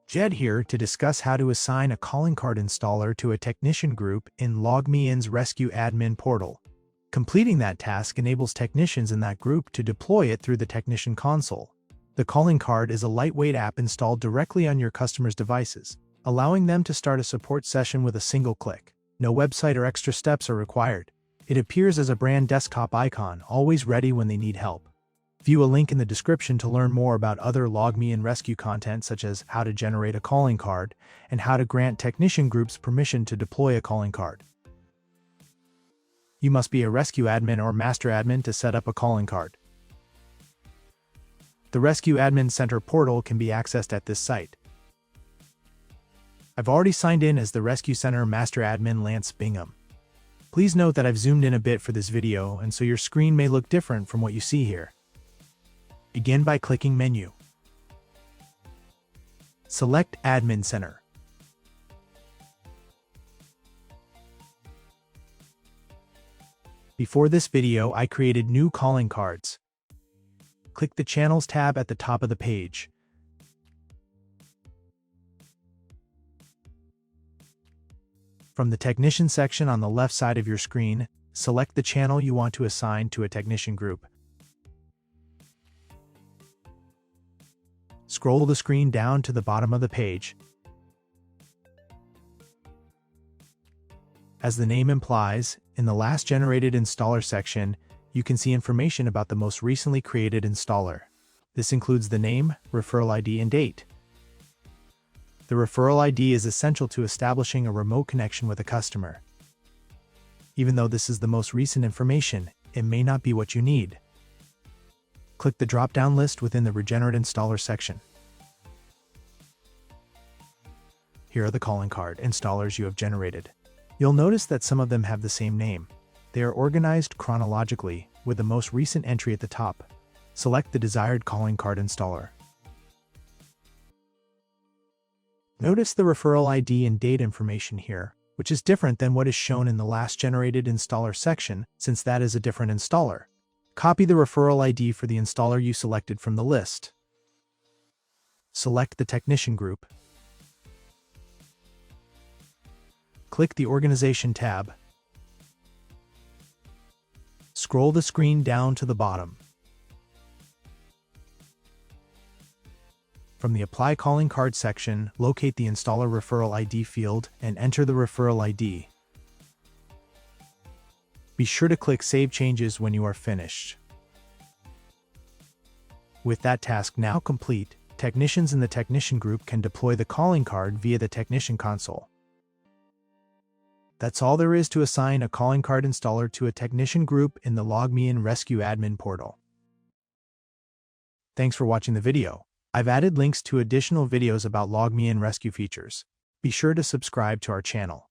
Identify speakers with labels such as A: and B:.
A: Jed here to discuss how to assign a calling card installer to a technician group in LogMeIn's Rescue Admin Portal. Completing that task enables technicians in that group to deploy it through the technician console. The calling card is a lightweight app installed directly on your customer's devices, allowing them to start a support session with a single click. No website or extra steps are required. It appears as a brand desktop icon, always ready when they need help. View a link in the description to learn more about other LogMeIn Rescue content such as how to generate a calling card and how to grant technician groups permission to deploy a calling card. You must be a rescue admin or master admin to set up a calling card. The Rescue Admin Center portal can be accessed at this site. I've already signed in as the Rescue Center Master Admin Lance Bingham. Please note that I've zoomed in a bit for this video, and so your screen may look different from what you see here. Begin by clicking Menu. Select Admin Center. Before this video, I created new calling cards. Click the Channels tab at the top of the page. From the Technician section on the left side of your screen, select the channel you want to assign to a technician group. Scroll the screen down to the bottom of the page. As the name implies, in the last generated installer section, you can see information about the most recently created installer. This includes the name, referral ID, and date. The referral ID is essential to establishing a remote connection with a customer. Even though this is the most recent information, it may not be what you need. Click the drop-down list within the Regenerate Installer section. Here are the calling card installers you have generated. You'll notice that some of them have the same name. They are organized chronologically, with the most recent entry at the top. Select the desired calling card installer. Notice the referral ID and date information here, which is different than what is shown in the last generated installer section, since that is a different installer. Copy the referral ID for the installer you selected from the list. Select the technician group. Click the Organization tab. Scroll the screen down to the bottom. From the Apply Calling Card section, locate the Installer Referral ID field and enter the referral ID. Be sure to click Save Changes when you are finished. With that task now complete, technicians in the technician group can deploy the calling card via the technician console. That's all there is to assign a calling card installer to a technician group in the LogMeIn Rescue Admin Portal. Thanks for watching the video. I've added links to additional videos about LogMeIn Rescue features. Be sure to subscribe to our channel.